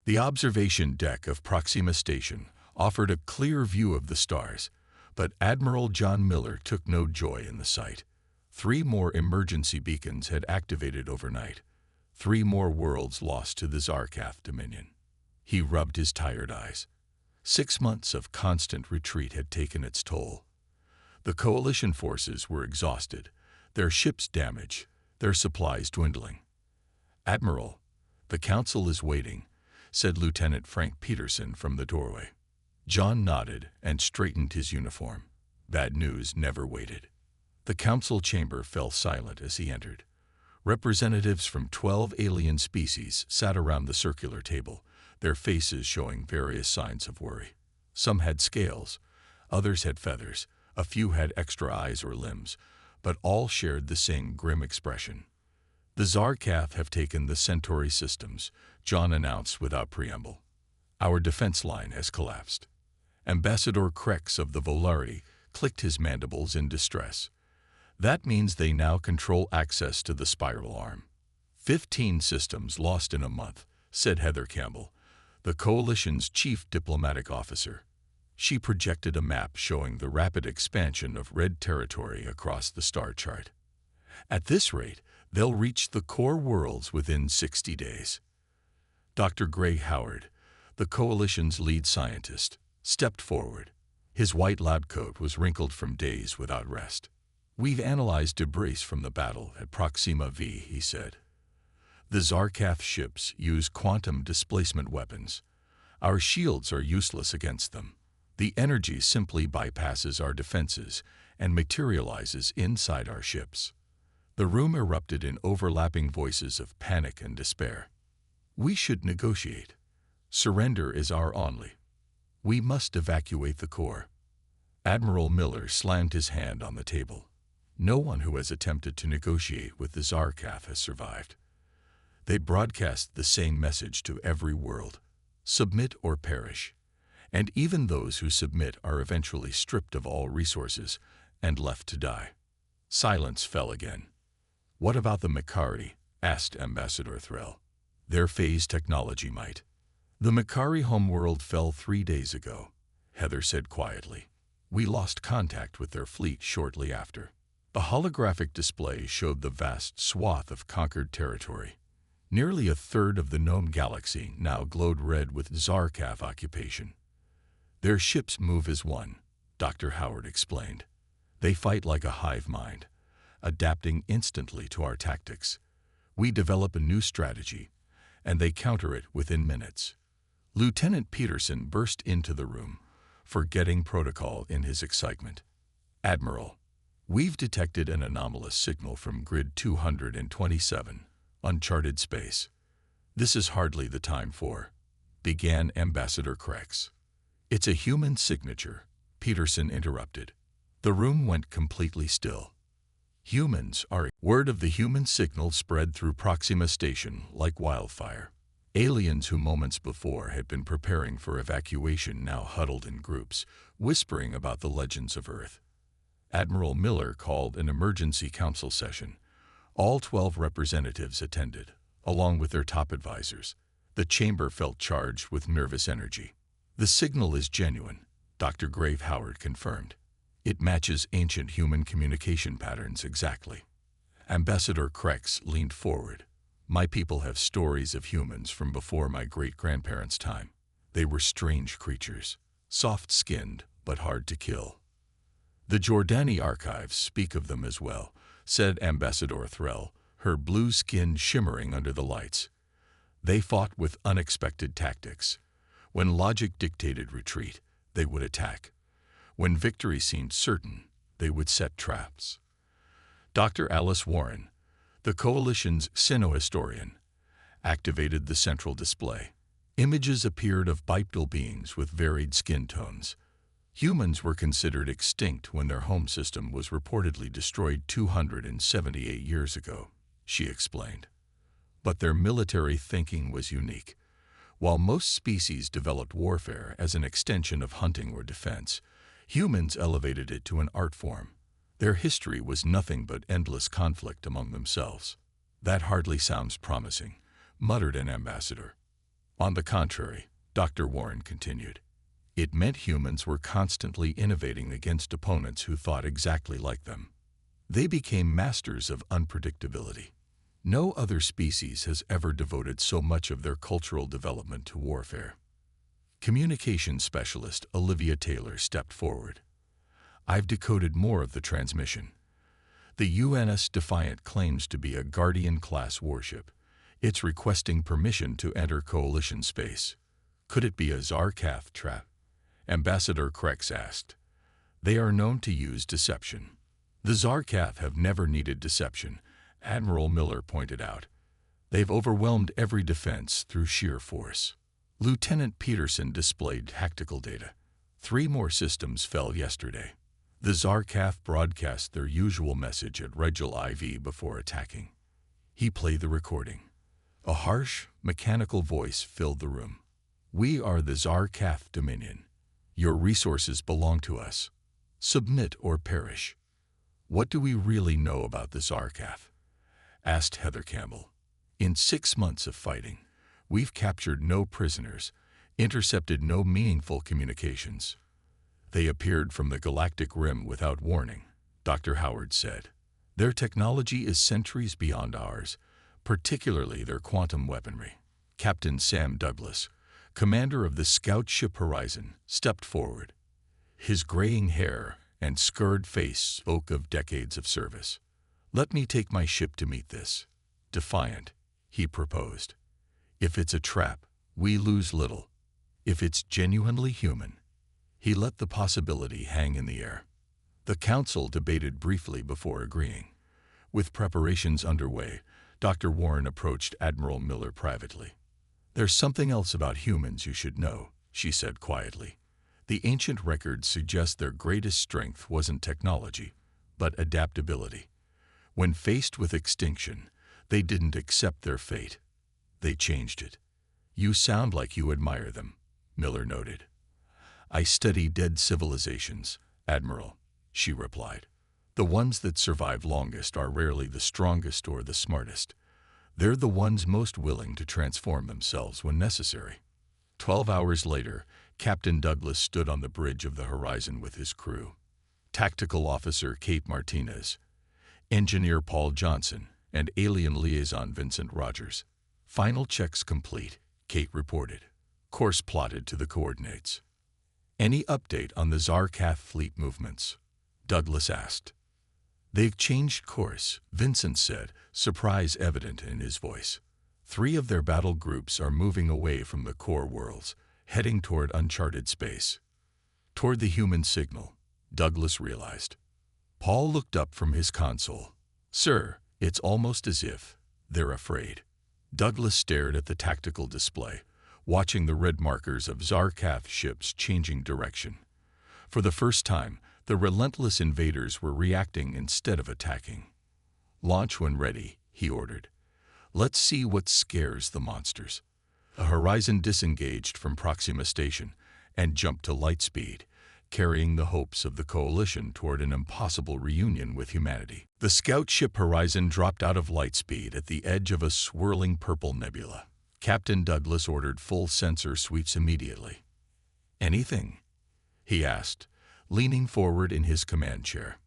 The observation deck of Proxima Station offered a clear view of the stars, but Admiral John Miller took no joy in the sight. 3 more emergency beacons had activated overnight. 3 more worlds lost to the Zarkath Dominion. He rubbed his tired eyes. 6 months of constant retreat had taken its toll. The coalition forces were exhausted, their ships damaged, their supplies dwindling. "Admiral, the Council is waiting," said Lieutenant Frank Peterson from the doorway. John nodded and straightened his uniform. Bad news never waited. The council chamber fell silent as he entered. Representatives from 12 alien species sat around the circular table, their faces showing various signs of worry. Some had scales, others had feathers, a few had extra eyes or limbs, but all shared the same grim expression. "The Zarkath have taken the Centauri systems," John announced without preamble. "Our defense line has collapsed." Ambassador Krex of the Volari clicked his mandibles in distress. "That means they now control access to the spiral arm." 15 systems lost in a month, said Heather Campbell, the Coalition's chief diplomatic officer. She projected a map showing the rapid expansion of red territory across the star chart. "At this rate, they'll reach the core worlds within 60 days. Dr. Gray Howard, the Coalition's lead scientist, stepped forward. His white lab coat was wrinkled from days without rest. "We've analyzed debris from the battle at Proxima V," he said. "The Zarkath ships use quantum displacement weapons. Our shields are useless against them. The energy simply bypasses our defenses and materializes inside our ships." The room erupted in overlapping voices of panic and despair. "We should negotiate. Surrender is our only. We must evacuate the core." Admiral Miller slammed his hand on the table. "No one who has attempted to negotiate with the Zarkath has survived. They broadcast the same message to every world: submit or perish. And even those who submit are eventually stripped of all resources and left to die." Silence fell again. "What about the Makari?" asked Ambassador Threll. "Their phase technology might." "The Makari homeworld fell 3 days ago," Heather said quietly. "We lost contact with their fleet shortly after." A holographic display showed the vast swath of conquered territory. Nearly a third of the known galaxy now glowed red with Zarkath occupation. "Their ships move as one," Dr. Howard explained. "They fight like a hive mind, adapting instantly to our tactics. We develop a new strategy, and they counter it within minutes." Lieutenant Peterson burst into the room, forgetting protocol in his excitement. "Admiral, we've detected an anomalous signal from Grid 227, uncharted space. This is hardly the time for," began Ambassador Krex. "It's a human signature," Peterson interrupted. The room went completely still. "Humans are..." Word of the human signal spread through Proxima Station like wildfire. Aliens who moments before had been preparing for evacuation now huddled in groups, whispering about the legends of Earth. Admiral Miller called an emergency council session. All 12 representatives attended, along with their top advisors. The chamber felt charged with nervous energy. "The signal is genuine," Dr. Grave Howard confirmed. "It matches ancient human communication patterns exactly." Ambassador Krex leaned forward. "My people have stories of humans from before my great-grandparents' time. They were strange creatures, soft-skinned but hard to kill." "The Jordani archives speak of them as well," said Ambassador Threll, her blue skin shimmering under the lights. "They fought with unexpected tactics. When logic dictated retreat, they would attack. When victory seemed certain, they would set traps." Dr. Alice Warren, the Coalition's Sino-historian, activated the central display. Images appeared of bipedal beings with varied skin tones. Humans were considered extinct when their home system was reportedly destroyed 278 years ago, she explained. But their military thinking was unique. While most species developed warfare as an extension of hunting or defense, humans elevated it to an art form. Their history was nothing but endless conflict among themselves. "That hardly sounds promising," muttered an ambassador. On the contrary, Dr. Warren continued, it meant humans were constantly innovating against opponents who thought exactly like them. They became masters of unpredictability. No other species has ever devoted so much of their cultural development to warfare. Communications specialist Olivia Taylor stepped forward. I've decoded more of the transmission. The UNS Defiant claims to be a Guardian-class warship. It's requesting permission to enter Coalition space. Could it be a Zarkath trap? Ambassador Krex asked. They are known to use deception. The Zarkath have never needed deception, Admiral Miller pointed out. They've overwhelmed every defense through sheer force. Lieutenant Peterson displayed tactical data. 3 more systems fell yesterday. The Zarkath broadcast their usual message at Regil IV before attacking. He played the recording. A harsh, mechanical voice filled the room. We are the Zarkath Dominion. Your resources belong to us. Submit or perish. What do we really know about the Zarkath? Asked Heather Campbell. In 6 months of fighting, we've captured no prisoners, intercepted no meaningful communications. They appeared from the galactic rim without warning, Dr. Howard said. Their technology is centuries beyond ours, particularly their quantum weaponry. Captain Sam Douglas, commander of the scout ship Horizon, stepped forward. His graying hair and scarred face spoke of decades of service. Let me take my ship to meet this. Defiant, he proposed. If it's a trap, we lose little. If it's genuinely human, he let the possibility hang in the air. The council debated briefly before agreeing. With preparations underway, Dr. Warren approached Admiral Miller privately. There's something else about humans you should know, she said quietly. The ancient records suggest their greatest strength wasn't technology, but adaptability. When faced with extinction, they didn't accept their fate. They changed it. You sound like you admire them, Miller noted. I study dead civilizations, Admiral, she replied. The ones that survive longest are rarely the strongest or the smartest. They're the ones most willing to transform themselves when necessary. 12 hours later, Captain Douglas stood on the bridge of the Horizon with his crew. Tactical Officer Kate Martinez, Engineer Paul Johnson, and Alien Liaison Vincent Rogers. Final checks complete, Kate reported. Course plotted to the coordinates. Any update on the Zarkath fleet movements? Douglas asked. They've changed course, Vincent said, surprise evident in his voice. 3 of their battle groups are moving away from the core worlds, heading toward uncharted space. Toward the human signal, Douglas realized. Paul looked up from his console. Sir, it's almost as if they're afraid. Douglas stared at the tactical display, watching the red markers of Zarkath ships changing direction. For the first time, the relentless invaders were reacting instead of attacking. Launch when ready, he ordered. Let's see what scares the monsters. A Horizon disengaged from Proxima Station and jumped to light speed, carrying the hopes of the Coalition toward an impossible reunion with humanity. The scout ship Horizon dropped out of light speed at the edge of a swirling purple nebula. Captain Douglas ordered full sensor sweeps immediately. Anything? He asked, leaning forward in his command chair.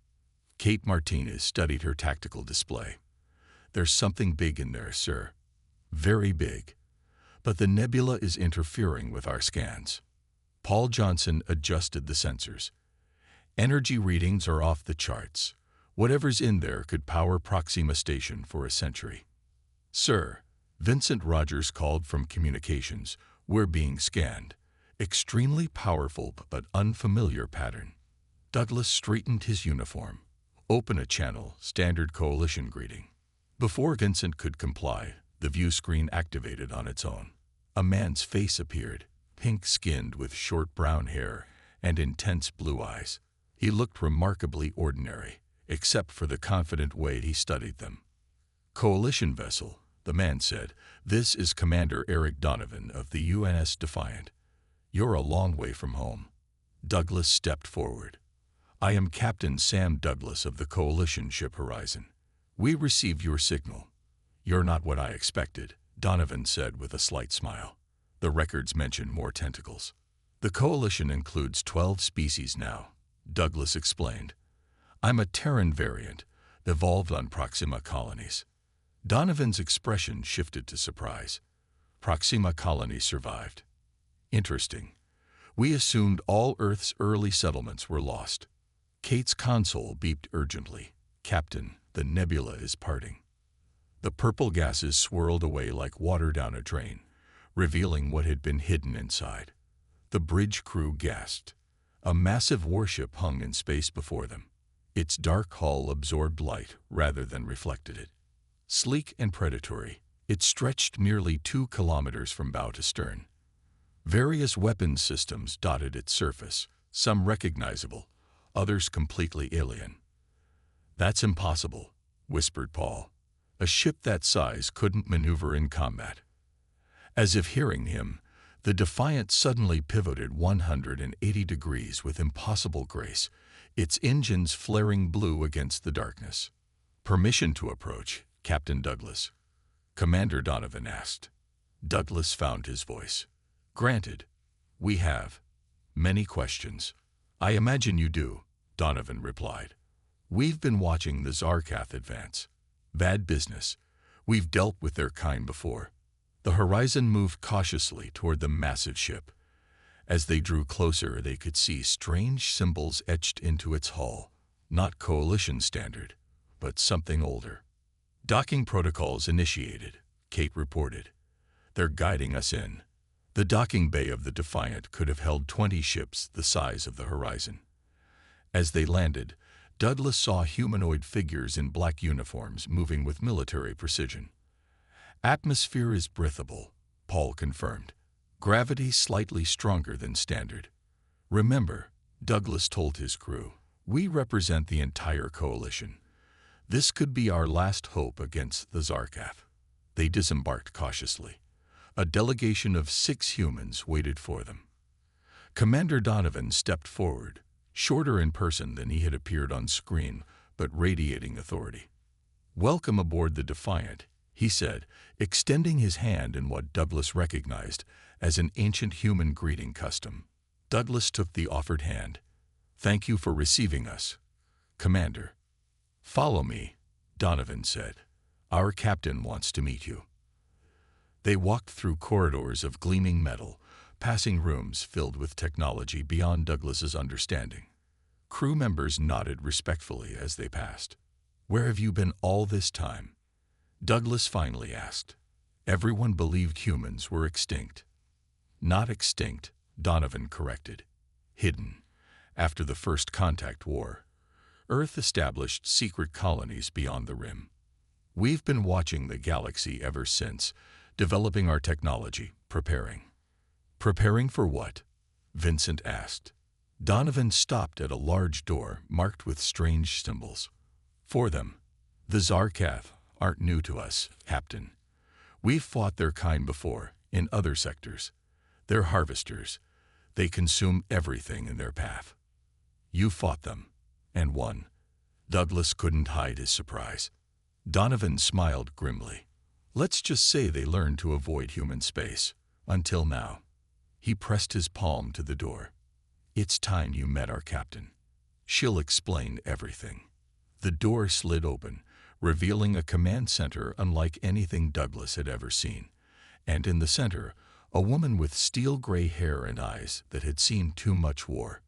Kate Martinez studied her tactical display. There's something big in there, sir. Very big. But the nebula is interfering with our scans. Paul Johnson adjusted the sensors. Energy readings are off the charts. Whatever's in there could power Proxima Station for a century. Sir, Vincent Rogers called from communications. We're being scanned. Extremely powerful but unfamiliar pattern. Douglas straightened his uniform. Open a channel, standard Coalition greeting. Before Vincent could comply, the view screen activated on its own. A man's face appeared, pink-skinned with short brown hair and intense blue eyes. He looked remarkably ordinary, except for the confident way he studied them. Coalition vessel, the man said. This is Commander Eric Donovan of the UNS Defiant. You're a long way from home. Douglas stepped forward. I am Captain Sam Douglas of the Coalition ship Horizon. We received your signal. You're not what I expected, Donovan said with a slight smile. The records mention more tentacles. The coalition includes 12 species now, Douglas explained. I'm a Terran variant, evolved on Proxima colonies. Donovan's expression shifted to surprise. Proxima colonies survived. Interesting. We assumed all Earth's early settlements were lost. Kate's console beeped urgently. Captain, the nebula is parting. The purple gases swirled away like water down a drain, revealing what had been hidden inside. The bridge crew gasped. A massive warship hung in space before them. Its dark hull absorbed light rather than reflected it. Sleek and predatory, it stretched nearly 2 kilometers from bow to stern. Various weapons systems dotted its surface, some recognizable, others completely alien. That's impossible, whispered Paul. A ship that size couldn't maneuver in combat. As if hearing him, the Defiant suddenly pivoted 180 degrees with impossible grace, its engines flaring blue against the darkness. Permission to approach, Captain Douglas? Commander Donovan asked. Douglas found his voice. Granted. We have many questions. I imagine you do, Donovan replied. We've been watching the Zarkath advance. Bad business. We've dealt with their kind before. The horizon moved cautiously toward the massive ship. As they drew closer, they could see strange symbols etched into its hull. Not Coalition standard, but something older. Docking protocols initiated, Kate reported. They're guiding us in. The docking bay of the Defiant could have held 20 ships the size of the horizon. As they landed, Douglas saw humanoid figures in black uniforms moving with military precision. Atmosphere is breathable, Paul confirmed. Gravity slightly stronger than standard. Remember, Douglas told his crew, we represent the entire coalition. This could be our last hope against the Zarkath. They disembarked cautiously. A delegation of 6 humans waited for them. Commander Donovan stepped forward, shorter in person than he had appeared on screen, but radiating authority. Welcome aboard the Defiant, he said, extending his hand in what Douglas recognized as an ancient human greeting custom. Douglas took the offered hand. Thank you for receiving us, Commander. Follow me, Donovan said. Our captain wants to meet you. They walked through corridors of gleaming metal, passing rooms filled with technology beyond Douglas's understanding. Crew members nodded respectfully as they passed. Where have you been all this time? Douglas finally asked. Everyone believed humans were extinct. Not extinct, Donovan corrected. Hidden. After the First Contact War, Earth established secret colonies beyond the rim. We've been watching the galaxy ever since, developing our technology, preparing. Preparing for what? Vincent asked. Donovan stopped at a large door marked with strange symbols. For them. The Zarkath aren't new to us, Captain. We've fought their kind before, in other sectors. They're harvesters. They consume everything in their path. You fought them, and won. Douglas couldn't hide his surprise. Donovan smiled grimly. Let's just say they learned to avoid human space. Until now. He pressed his palm to the door. It's time you met our captain. She'll explain everything. The door slid open, revealing a command center unlike anything Douglas had ever seen. And in the center, a woman with steel-gray hair and eyes that had seen too much war.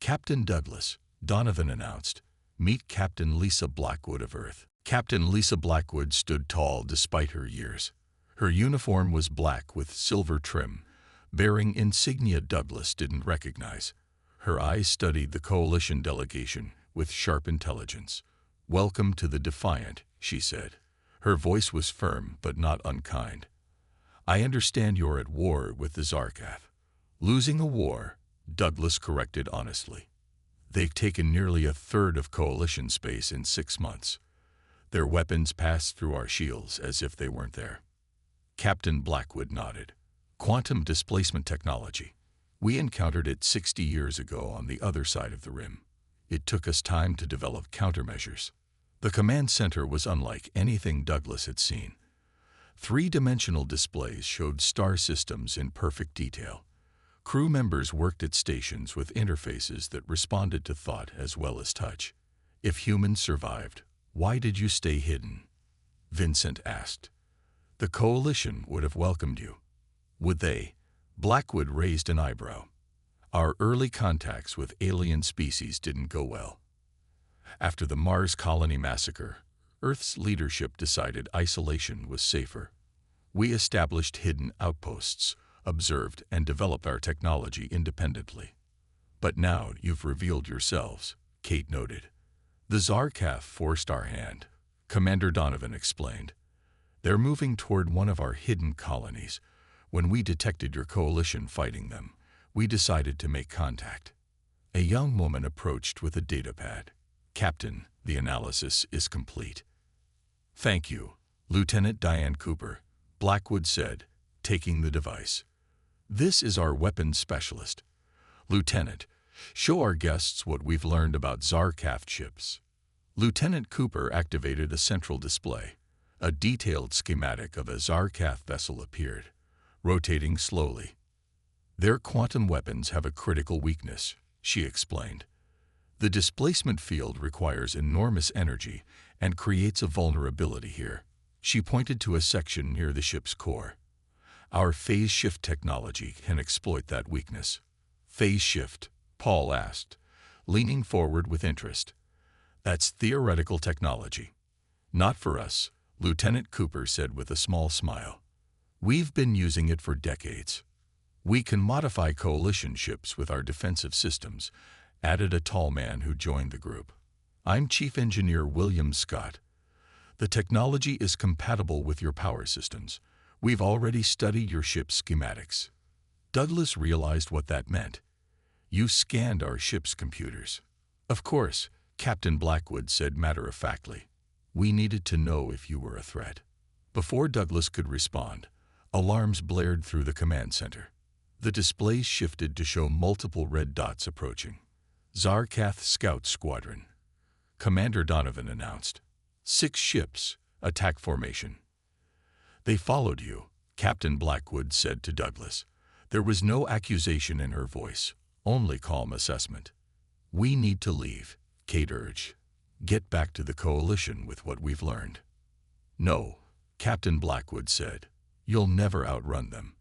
Captain Douglas, Donovan announced. Meet Captain Lisa Blackwood of Earth. Captain Lisa Blackwood stood tall despite her years. Her uniform was black with silver trim, bearing insignia Douglas didn't recognize. Her eyes studied the coalition delegation with sharp intelligence. Welcome to the Defiant, she said. Her voice was firm but not unkind. I understand you're at war with the Zarkath. Losing a war, Douglas corrected honestly. They've taken nearly a third of coalition space in 6 months. Their weapons passed through our shields as if they weren't there. Captain Blackwood nodded. Quantum displacement technology. We encountered it 60 years ago on the other side of the rim. It took us time to develop countermeasures. The command center was unlike anything Douglas had seen. Three-dimensional displays showed star systems in perfect detail. Crew members worked at stations with interfaces that responded to thought as well as touch. If humans survived, why did you stay hidden? Vincent asked. The Coalition would have welcomed you. Would they? Blackwood raised an eyebrow. Our early contacts with alien species didn't go well. After the Mars colony massacre, Earth's leadership decided isolation was safer. We established hidden outposts, observed and developed our technology independently. But now you've revealed yourselves, Kate noted. The Zarkath forced our hand, Commander Donovan explained. They're moving toward one of our hidden colonies. When we detected your coalition fighting them, we decided to make contact. A young woman approached with a datapad. Captain, the analysis is complete. Thank you, Lieutenant Diane Cooper, Blackwood said, taking the device. This is our weapons specialist. Lieutenant, show our guests what we've learned about Zarkath ships. Lieutenant Cooper activated a central display. A detailed schematic of a Zarkath vessel appeared, rotating slowly. Their quantum weapons have a critical weakness, she explained. The displacement field requires enormous energy and creates a vulnerability here. She pointed to a section near the ship's core. Our phase shift technology can exploit that weakness. Phase shift? Paul asked, leaning forward with interest. That's theoretical technology. Not for us, Lieutenant Cooper said with a small smile. We've been using it for decades. We can modify coalition ships with our defensive systems, added a tall man who joined the group. I'm Chief Engineer William Scott. The technology is compatible with your power systems. We've already studied your ship's schematics. Douglas realized what that meant. You scanned our ship's computers. Of course, Captain Blackwood said matter-of-factly. We needed to know if you were a threat. Before Douglas could respond, alarms blared through the command center. The displays shifted to show multiple red dots approaching. Zarkath Scout Squadron. Commander Donovan announced. 6 ships, attack formation. They followed you, Captain Blackwood said to Douglas. There was no accusation in her voice, only calm assessment. We need to leave, Kate urged. Get back to the Coalition with what we've learned. No, Captain Blackwood said. You'll never outrun them.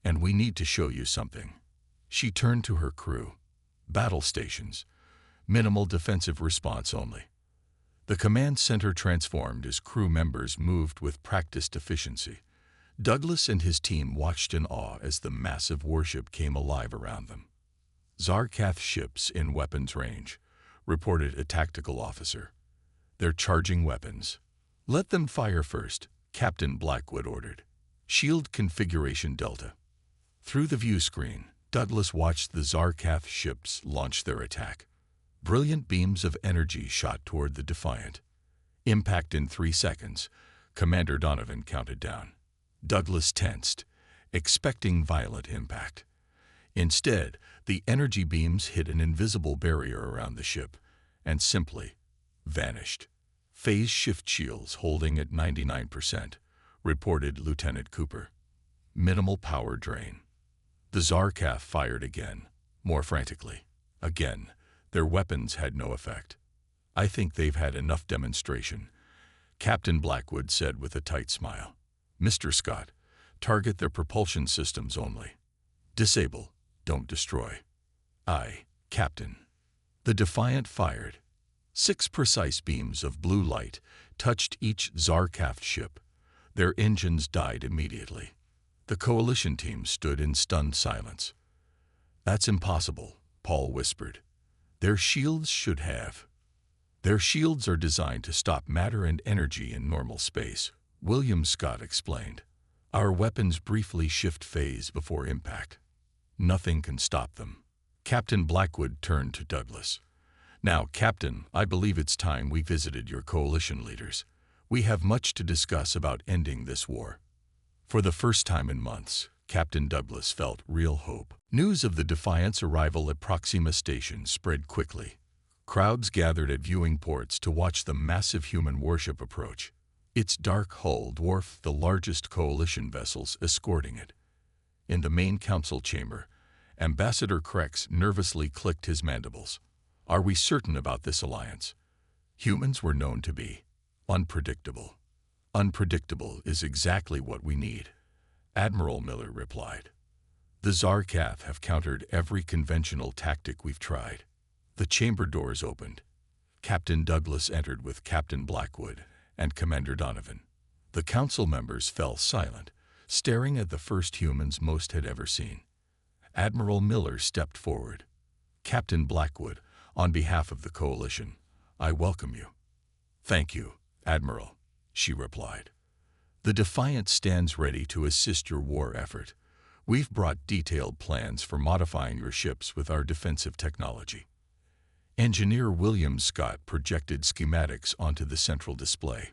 And we need to show you something. She turned to her crew. Battle stations. Minimal defensive response only. The command center transformed as crew members moved with practiced efficiency. Douglas and his team watched in awe as the massive warship came alive around them. Zarkath ships in weapons range, reported a tactical officer. They're charging weapons. Let them fire first, Captain Blackwood ordered. Shield configuration Delta. Through the view screen, Douglas watched the Zarkath ships launch their attack. Brilliant beams of energy shot toward the Defiant. Impact in 3 seconds, Commander Donovan counted down. Douglas tensed, expecting violent impact. Instead, the energy beams hit an invisible barrier around the ship and simply vanished. Phase shift shields holding at 99%, reported Lieutenant Cooper. Minimal power drain. The Zarkath fired again, more frantically. Again, their weapons had no effect. I think they've had enough demonstration, Captain Blackwood said with a tight smile. Mr. Scott, target their propulsion systems only. Disable, don't destroy. Aye, Captain. The Defiant fired. 6 precise beams of blue light touched each Zarkath ship. Their engines died immediately. The Coalition team stood in stunned silence. That's impossible, Paul whispered. Their shields should have. Their shields are designed to stop matter and energy in normal space, William Scott explained. Our weapons briefly shift phase before impact. Nothing can stop them. Captain Blackwood turned to Douglas. Now, Captain, I believe it's time we visited your coalition leaders. We have much to discuss about ending this war. For the first time in months, Captain Douglas felt real hope. News of the Defiant's arrival at Proxima Station spread quickly. Crowds gathered at viewing ports to watch the massive human warship approach. Its dark hull dwarfed the largest coalition vessels escorting it. In the main council chamber, Ambassador Krex nervously clicked his mandibles. Are we certain about this alliance? Humans were known to be unpredictable. Unpredictable is exactly what we need, Admiral Miller replied. The Zarkath have countered every conventional tactic we've tried. The chamber doors opened. Captain Douglas entered with Captain Blackwood and Commander Donovan. The council members fell silent, staring at the first humans most had ever seen. Admiral Miller stepped forward. Captain Blackwood, on behalf of the coalition, I welcome you. Thank you, Admiral, she replied. The Defiant stands ready to assist your war effort. We've brought detailed plans for modifying your ships with our defensive technology. Engineer William Scott projected schematics onto the central display.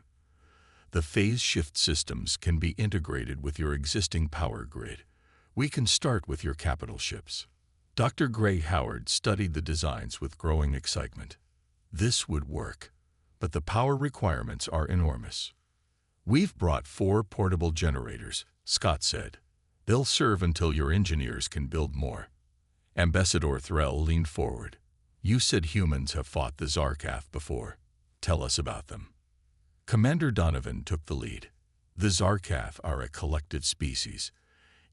The phase shift systems can be integrated with your existing power grid. We can start with your capital ships. Dr. Gray Howard studied the designs with growing excitement. This would work, but the power requirements are enormous. We've brought 4 portable generators, Scott said. They'll serve until your engineers can build more. Ambassador Threll leaned forward. You said humans have fought the Zarkath before. Tell us about them. Commander Donovan took the lead. The Zarkath are a collective species.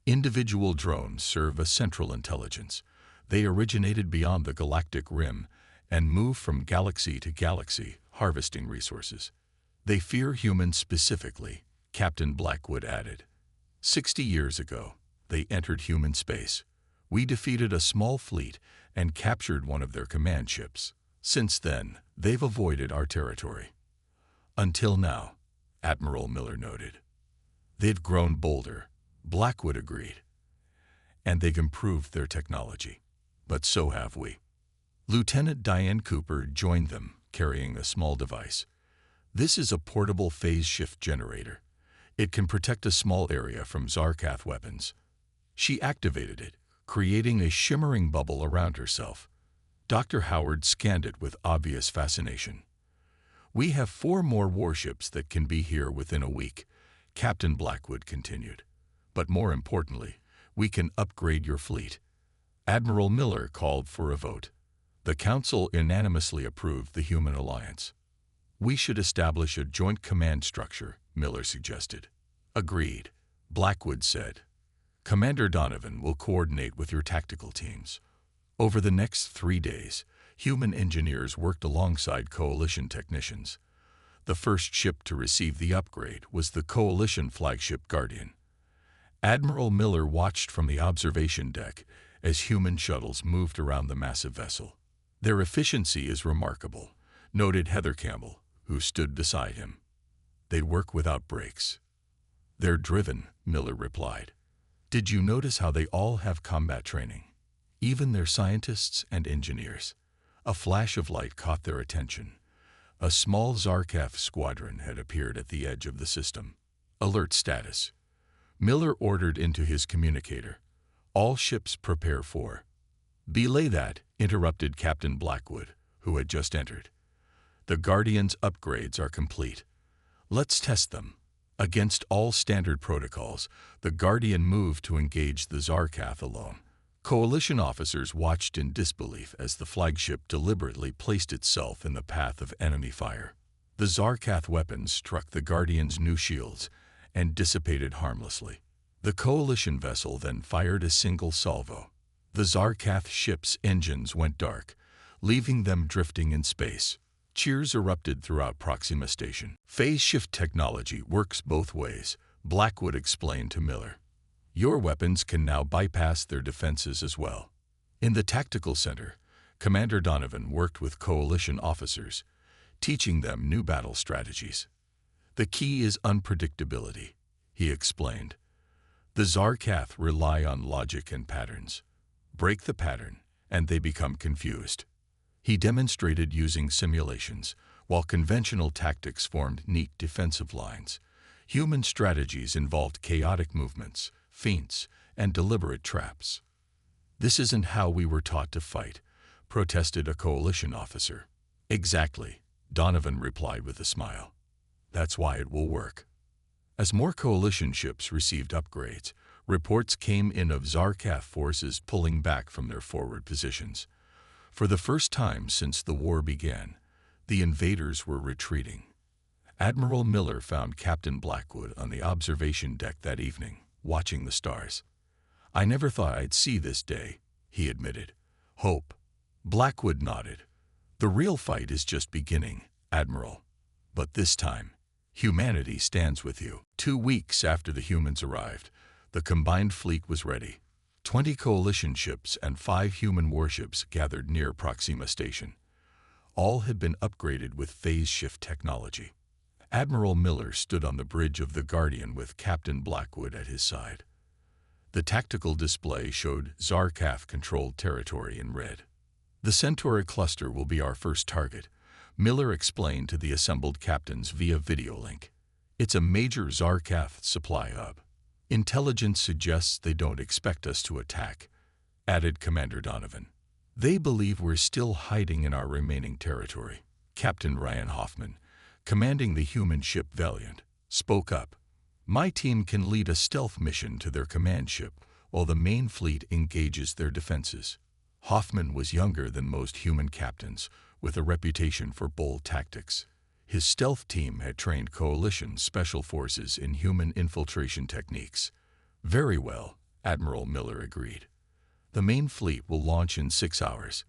Individual drones serve a central intelligence. They originated beyond the galactic rim and move from galaxy to galaxy, harvesting resources. They fear humans specifically, Captain Blackwood added. 60 years ago, they entered human space. We defeated a small fleet and captured one of their command ships. Since then, they've avoided our territory. Until now, Admiral Miller noted. They've grown bolder, Blackwood agreed. And they've improved their technology. But so have we. Lieutenant Diane Cooper joined them, carrying a small device. This is a portable phase shift generator. It can protect a small area from Zarkath weapons. She activated it, creating a shimmering bubble around herself. Dr. Howard scanned it with obvious fascination. We have 4 more warships that can be here within a week, Captain Blackwood continued. But more importantly, we can upgrade your fleet. Admiral Miller called for a vote. The Council unanimously approved the human alliance. We should establish a joint command structure, Miller suggested. Agreed, Blackwood said. Commander Donovan will coordinate with your tactical teams. Over the next 3 days, human engineers worked alongside Coalition technicians. The first ship to receive the upgrade was the Coalition flagship Guardian. Admiral Miller watched from the observation deck as human shuttles moved around the massive vessel. Their efficiency is remarkable, noted Heather Campbell, who stood beside him. They work without breaks. They're driven, Miller replied. Did you notice how they all have combat training? Even their scientists and engineers. A flash of light caught their attention. A small Zarkath squadron had appeared at the edge of the system. Alert status. Miller ordered into his communicator. All ships prepare for. Belay that, interrupted Captain Blackwood, who had just entered. The Guardian's upgrades are complete. Let's test them. Against all standard protocols, the Guardian moved to engage the Zarkath alone. Coalition officers watched in disbelief as the flagship deliberately placed itself in the path of enemy fire. The Zarkath weapons struck the Guardian's new shields and dissipated harmlessly. The Coalition vessel then fired a single salvo. The Zarkath ship's engines went dark, leaving them drifting in space. Cheers erupted throughout Proxima Station. Phase shift technology works both ways, Blackwood explained to Miller. Your weapons can now bypass their defenses as well. In the tactical center, Commander Donovan worked with Coalition officers, teaching them new battle strategies. The key is unpredictability, he explained. The Zarkath rely on logic and patterns. Break the pattern, and they become confused. He demonstrated using simulations, while conventional tactics formed neat defensive lines. Human strategies involved chaotic movements, feints, and deliberate traps. This isn't how we were taught to fight, protested a Coalition officer. Exactly, Donovan replied with a smile. That's why it will work. As more coalition ships received upgrades, reports came in of Zarkaf forces pulling back from their forward positions. For the first time since the war began, the invaders were retreating. Admiral Miller found Captain Blackwood on the observation deck that evening, watching the stars. "I never thought I'd see this day," he admitted. "Hope." Blackwood nodded. "The real fight is just beginning, Admiral. But this time, humanity stands with you." 2 weeks after the humans arrived, the combined fleet was ready. 20 coalition ships and 5 human warships gathered near Proxima Station. All had been upgraded with phase shift technology. Admiral Miller stood on the bridge of the Guardian with Captain Blackwood at his side. The tactical display showed Zarkaf-controlled territory in red. "The Centauri cluster will be our first target," Miller explained to the assembled captains via video link. "It's a major Zarkaf supply hub. Intelligence suggests they don't expect us to attack," added Commander Donovan. "They believe we're still hiding in our remaining territory." Captain Ryan Hoffman, commanding the human ship Valiant, spoke up. "My team can lead a stealth mission to their command ship while the main fleet engages their defenses." Hoffman was younger than most human captains, with a reputation for bold tactics. His stealth team had trained coalition special forces in human infiltration techniques. "Very well," Admiral Miller agreed. "The main fleet will launch in 6 hours.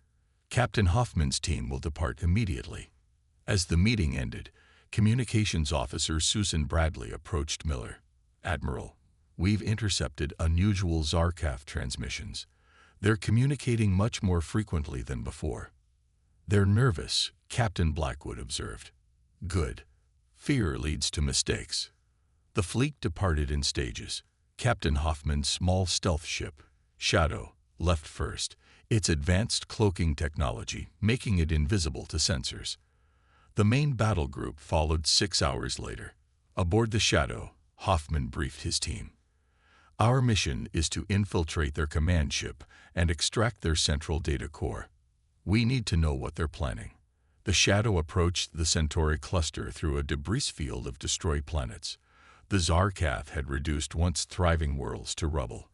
Captain Hoffman's team will depart immediately." As the meeting ended, Communications Officer Susan Bradley approached Miller. "Admiral, we've intercepted unusual Zarkaf transmissions. They're communicating much more frequently than before." "They're nervous," Captain Blackwood observed. "Good. Fear leads to mistakes." The fleet departed in stages. Captain Hoffman's small stealth ship, Shadow, left first, its advanced cloaking technology making it invisible to sensors. The main battle group followed 6 hours later. Aboard the Shadow, Hoffman briefed his team. "Our mission is to infiltrate their command ship and extract their central data core. We need to know what they're planning." The Shadow approached the Centauri cluster through a debris field of destroyed planets. The Zarkaf had reduced once thriving worlds to rubble.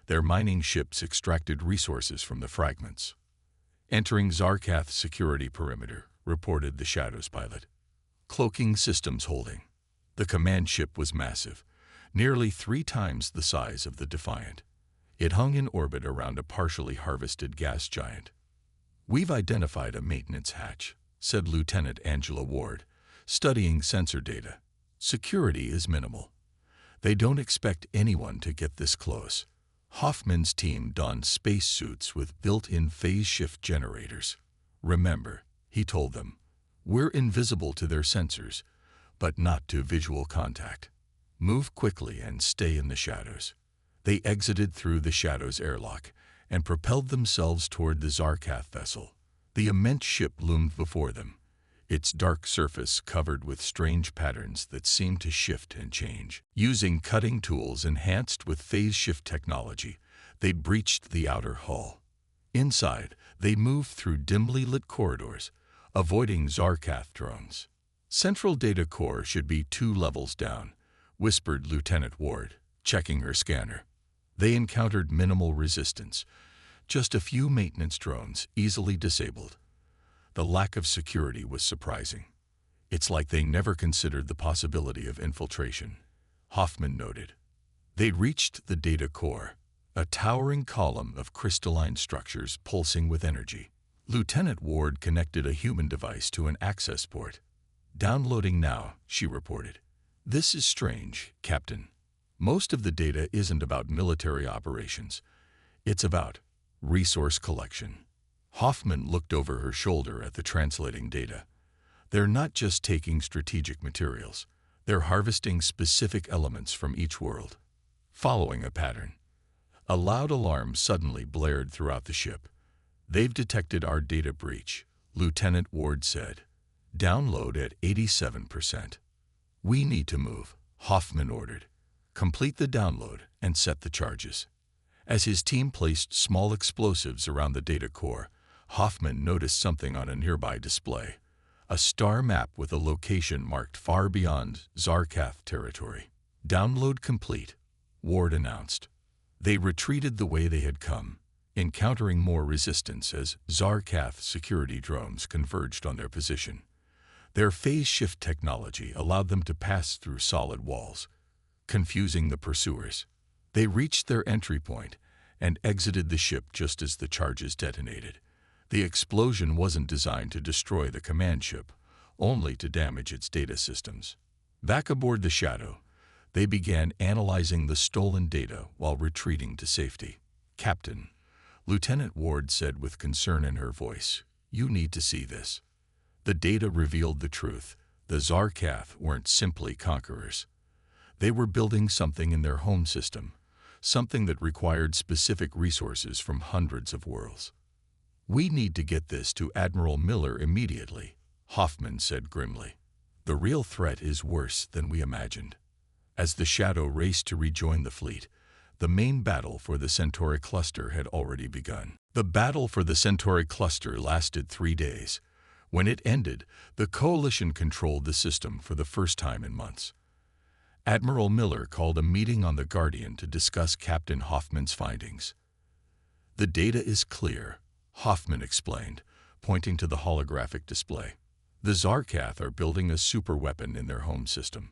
Their mining ships extracted resources from the fragments. "Entering Zarkaf security perimeter," reported the Shadow's pilot. "Cloaking systems holding." The command ship was massive, nearly 3 times the size of the Defiant. It hung in orbit around a partially harvested gas giant. "We've identified a maintenance hatch," said Lieutenant Angela Ward, studying sensor data. "Security is minimal. They don't expect anyone to get this close." Hoffman's team donned spacesuits with built-in phase shift generators. "Remember," he told them, "we're invisible to their sensors, but not to visual contact. Move quickly and stay in the shadows." They exited through the Shadow's airlock and propelled themselves toward the Zarkaf vessel. The immense ship loomed before them, its dark surface covered with strange patterns that seemed to shift and change. Using cutting tools enhanced with phase shift technology, they breached the outer hull. Inside, they moved through dimly lit corridors, avoiding Zarkaf drones. "Central data core should be 2 levels down," whispered Lieutenant Ward, checking her scanner. They encountered minimal resistance, just a few maintenance drones easily disabled. The lack of security was surprising. "It's like they never considered the possibility of infiltration," Hoffman noted. They'd reached the data core, a towering column of crystalline structures pulsing with energy. Lieutenant Ward connected a human device to an access port. "Downloading now," she reported. "This is strange, Captain. Most of the data isn't about military operations. It's about resource collection." Hoffman looked over her shoulder at the translating data. "They're not just taking strategic materials. They're harvesting specific elements from each world, following a pattern." A loud alarm suddenly blared throughout the ship. "They've detected our data breach," Lieutenant Ward said. "Download at 87%. "We need to move," Hoffman ordered. "Complete the download and set the charges." As his team placed small explosives around the data core, Hoffman noticed something on a nearby display. a star map with a location marked far beyond Zarkath territory. "Download complete," Ward announced. They retreated the way they had come, encountering more resistance as Zarkath security drones converged on their position. Their phase shift technology allowed them to pass through solid walls, confusing the pursuers. They reached their entry point and exited the ship just as the charges detonated. The explosion wasn't designed to destroy the command ship, only to damage its data systems. Back aboard the Shadow, they began analyzing the stolen data while retreating to safety. "Captain," Lieutenant Ward said with concern in her voice, "you need to see this." The data revealed the truth. The Zarkath weren't simply conquerors. They were building something in their home system, something that required specific resources from hundreds of worlds. "We need to get this to Admiral Miller immediately," Hoffman said grimly. "The real threat is worse than we imagined." As the Shadow raced to rejoin the fleet, the main battle for the Centauri cluster had already begun. The battle for the Centauri cluster lasted 3 days. When it ended, the Coalition controlled the system for the first time in months. Admiral Miller called a meeting on the Guardian to discuss Captain Hoffman's findings. "The data is clear," Hoffman explained, pointing to the holographic display. "The Zarkath are building a superweapon in their home system.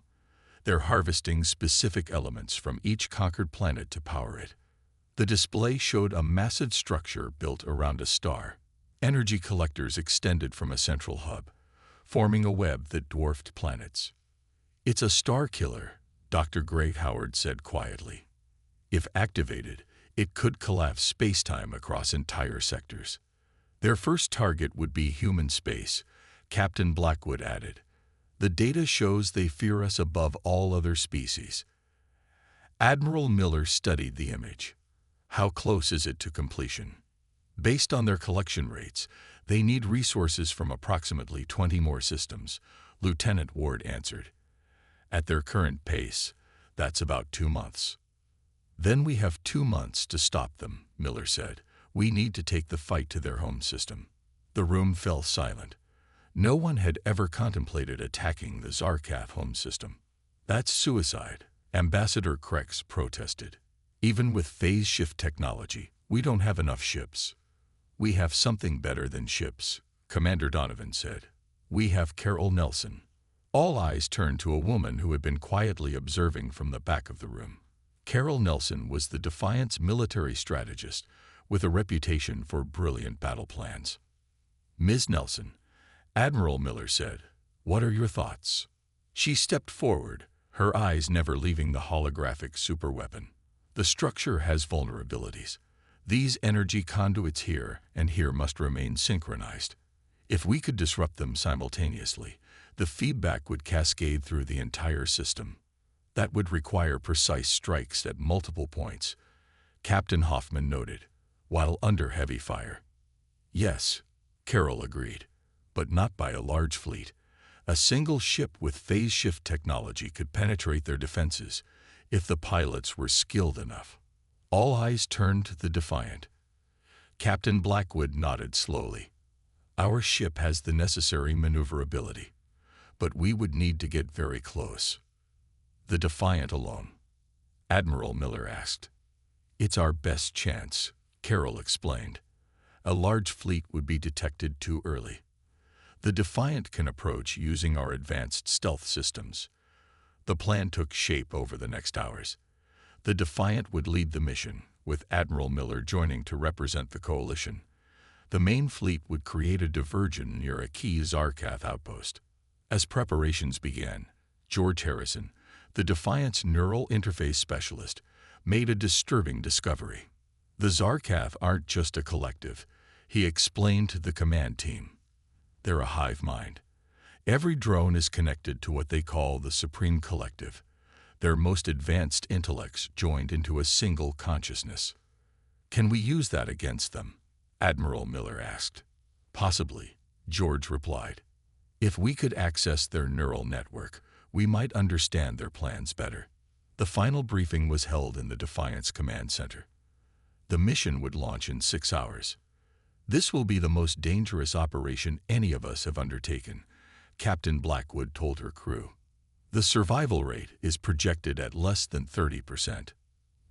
They're harvesting specific elements from each conquered planet to power it." The display showed a massive structure built around a star. Energy collectors extended from a central hub, forming a web that dwarfed planets. "It's a star killer," Dr. Great Howard said quietly. "If activated, it could collapse space-time across entire sectors." "Their first target would be human space," Captain Blackwood added. "The data shows they fear us above all other species." Admiral Miller studied the image. "How close is it to completion?" "Based on their collection rates, they need resources from approximately 20 more systems," Lieutenant Ward answered. "At their current pace, that's about 2 months." "Then we have 2 months to stop them," Miller said. "We need to take the fight to their home system." The room fell silent. No one had ever contemplated attacking the Zarkath home system. "That's suicide," Ambassador Krex protested. "Even with phase shift technology, we don't have enough ships." "We have something better than ships," Commander Donovan said. "We have Carol Nelson." All eyes turned to a woman who had been quietly observing from the back of the room. Carol Nelson was the Defiant's military strategist, with a reputation for brilliant battle plans. "Ms. Nelson," Admiral Miller said, "what are your thoughts?" She stepped forward, her eyes never leaving the holographic superweapon. "The structure has vulnerabilities. These energy conduits here and here must remain synchronized. If we could disrupt them simultaneously, the feedback would cascade through the entire system. That would require precise strikes at multiple points," Captain Hoffman noted, "while under heavy fire." "Yes," Carol agreed, "but not by a large fleet. A single ship with phase shift technology could penetrate their defenses if the pilots were skilled enough." All eyes turned to the Defiant. Captain Blackwood nodded slowly. "Our ship has the necessary maneuverability, but we would need to get very close." "The Defiant alone?" Admiral Miller asked. "It's our best chance," Carol explained. "A large fleet would be detected too early. The Defiant can approach using our advanced stealth systems." The plan took shape over the next hours. The Defiant would lead the mission, with Admiral Miller joining to represent the Coalition. The main fleet would create a diversion near a key Zarkath outpost. As preparations began, George Harrison, the Defiant's neural interface specialist, made a disturbing discovery. "The Zarkath aren't just a collective," he explained to the command team. "They're a hive mind. Every drone is connected to what they call the Supreme Collective, their most advanced intellects joined into a single consciousness." "Can we use that against them?" Admiral Miller asked. "Possibly," George replied. "If we could access their neural network, we might understand their plans better." The final briefing was held in the Defiant's command center. The mission would launch in 6 hours. "This will be the most dangerous operation any of us have undertaken," Captain Blackwood told her crew. The survival rate is projected at less than 30%.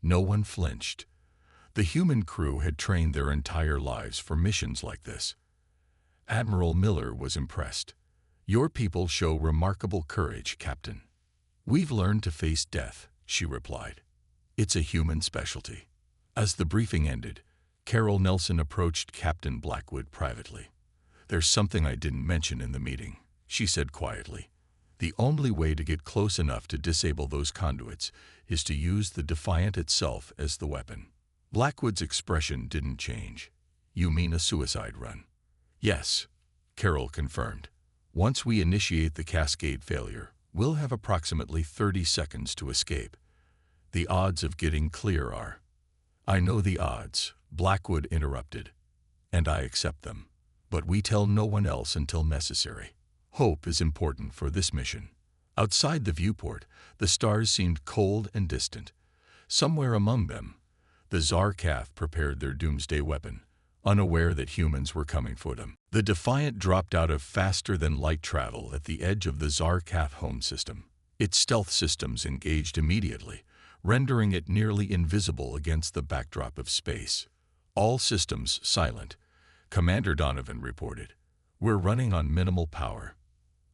No one flinched. The human crew had trained their entire lives for missions like this. Admiral Miller was impressed. "Your people show remarkable courage, Captain." "We've learned to face death," she replied. "It's a human specialty." As the briefing ended, Carol Nelson approached Captain Blackwood privately. "There's something I didn't mention in the meeting," she said quietly. "The only way to get close enough to disable those conduits is to use the Defiant itself as the weapon." Blackwood's expression didn't change. "You mean a suicide run?" "Yes," Carol confirmed. "Once we initiate the cascade failure, we'll have approximately 30 seconds to escape. The odds of getting clear are—" "I know the odds," Blackwood interrupted, "and I accept them. But we tell no one else until necessary. Hope is important for this mission." Outside the viewport, the stars seemed cold and distant. Somewhere among them, the Zarkath prepared their doomsday weapon, unaware that humans were coming for them. The Defiant dropped out of faster-than-light travel at the edge of the Zarkath home system. Its stealth systems engaged immediately, rendering it nearly invisible against the backdrop of space. "All systems silent," Commander Donovan reported. "We're running on minimal power."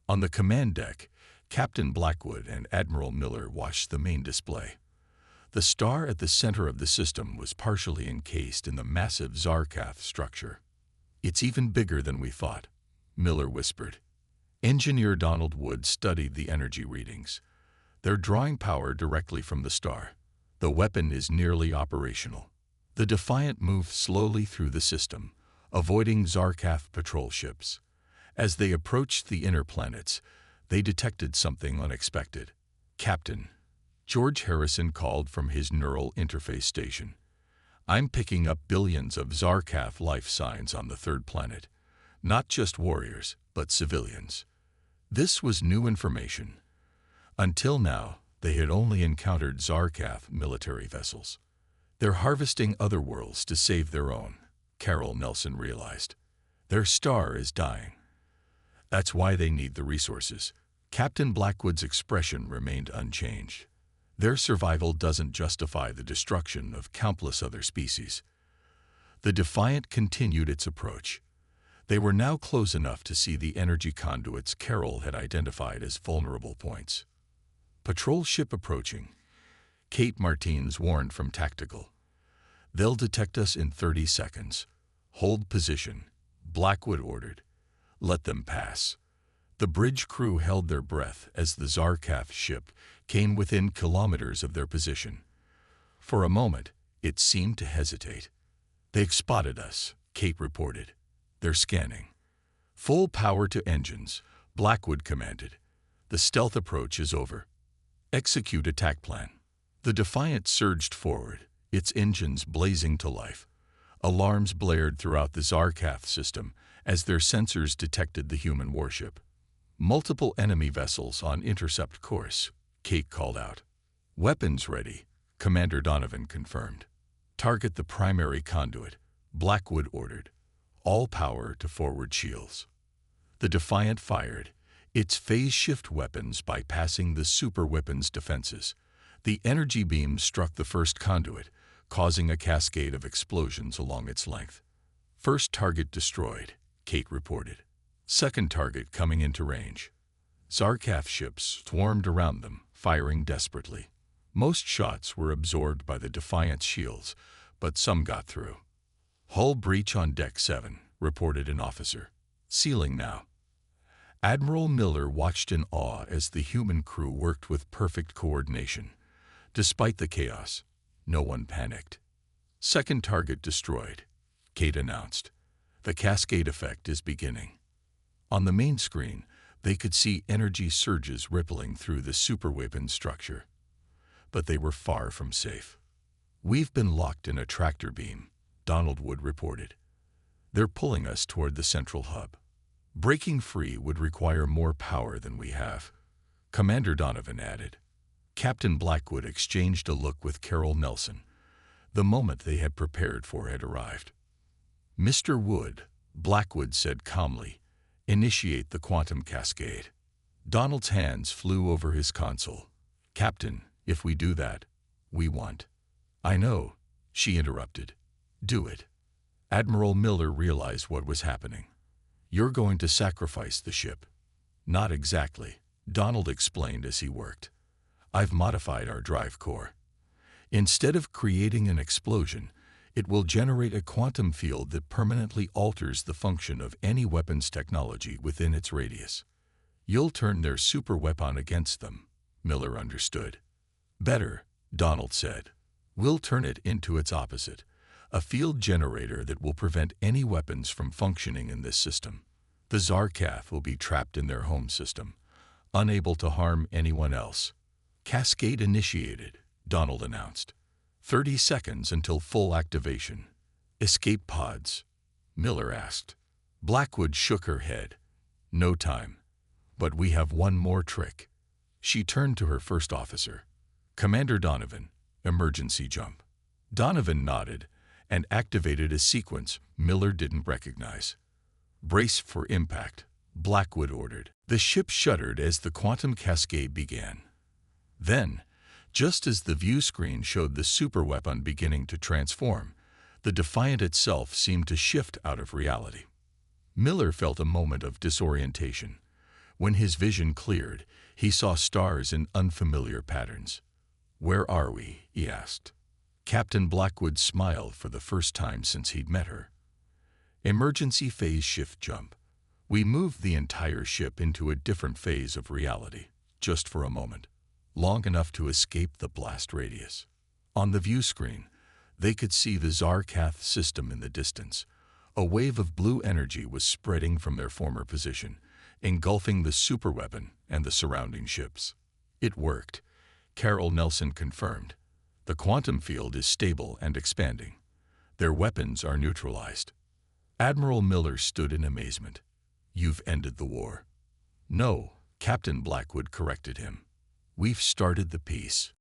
On the command deck, Captain Blackwood and Admiral Miller watched the main display. The star at the center of the system was partially encased in the massive Zarkath structure. "It's even bigger than we thought," Miller whispered. Engineer Donald Wood studied the energy readings. "They're drawing power directly from the star. The weapon is nearly operational." The Defiant moved slowly through the system, avoiding Zarkath patrol ships. As they approached the inner planets, they detected something unexpected. "Captain," George Harrison called from his neural interface station, "I'm picking up billions of Zarkath life signs on the third planet. Not just warriors, but civilians." This was new information. Until now, they had only encountered Zarkath military vessels. "They're harvesting other worlds to save their own," Carol Nelson realized. "Their star is dying. That's why they need the resources." Captain Blackwood's expression remained unchanged. "Their survival doesn't justify the destruction of countless other species." The Defiant continued its approach. They were now close enough to see the energy conduits Carol had identified as vulnerable points. "Patrol ship approaching," Kate Martins warned from Tactical. "They'll detect us in 30 seconds. Hold position," Blackwood ordered. "Let them pass." The bridge crew held their breath as the Zarkath ship came within kilometers of their position. For a moment, it seemed to hesitate. "They've spotted us," Kate reported. "They're scanning." "Full power to engines," Blackwood commanded. "The stealth approach is over. Execute attack plan." The Defiant surged forward, its engines blazing to life. Alarms blared throughout the Zarkath system as their sensors detected the human warship. "Multiple enemy vessels on intercept course," Kate called out. "Weapons ready," Commander Donovan confirmed. "Target the primary conduit," Blackwood ordered. "All power to forward shields." The Defiant fired, its phase-shift weapons bypassing the super weapon's defenses. The energy beam struck the first conduit, causing a cascade of explosions along its length. "First target destroyed," Kate reported. "Second target coming into range." Zarkath ships swarmed around them, firing desperately. Most shots were absorbed by the Defiant's shields, but some got through. "Hull breach on Deck 7, reported an officer. "Sealing now." Admiral Miller watched in awe as the human crew worked with perfect coordination. Despite the chaos, no one panicked. "Second target destroyed," Kate announced. "The cascade effect is beginning." On the main screen, they could see energy surges rippling through the superweapon structure. But they were far from safe. "We've been locked in a tractor beam," Donald Wood reported. "They're pulling us toward the central hub. Breaking free would require more power than we have," Commander Donovan added. Captain Blackwood exchanged a look with Carol Nelson. The moment they had prepared for had arrived. "Mr. Wood," Blackwood said calmly, Initiate the quantum cascade. Donald's hands flew over his console. Captain, if we do that, we want. I know, she interrupted. Do it. Admiral Miller realized what was happening. You're going to sacrifice the ship. Not exactly, Donald explained as he worked. I've modified our drive core. Instead of creating an explosion, it will generate a quantum field that permanently alters the function of any weapons technology within its radius. You'll turn their super weapon against them, Miller understood. Better, Donald said. We'll turn it into its opposite, a field generator that will prevent any weapons from functioning in this system. The Zarkath will be trapped in their home system, unable to harm anyone else. Cascade initiated, Donald announced. 30 seconds until full activation. Escape pods? Miller asked. Blackwood shook her head. No time. But we have one more trick. She turned to her first officer. Commander Donovan, emergency jump. Donovan nodded and activated a sequence Miller didn't recognize. Brace for impact, Blackwood ordered. The ship shuddered as the quantum cascade began. Then, just as the view screen showed the superweapon beginning to transform, the Defiant itself seemed to shift out of reality. Miller felt a moment of disorientation. When his vision cleared, he saw stars in unfamiliar patterns. Where are we? He asked. Captain Blackwood smiled for the first time since he'd met her. Emergency phase shift jump. We moved the entire ship into a different phase of reality, just for a moment. Long enough to escape the blast radius. On the view screen, they could see the Zarkath system in the distance. A wave of blue energy was spreading from their former position, engulfing the superweapon and the surrounding ships. It worked, Carol Nelson confirmed. The quantum field is stable and expanding. Their weapons are neutralized. Admiral Miller stood in amazement. You've ended the war. No, Captain Blackwood corrected him. We've started the peace.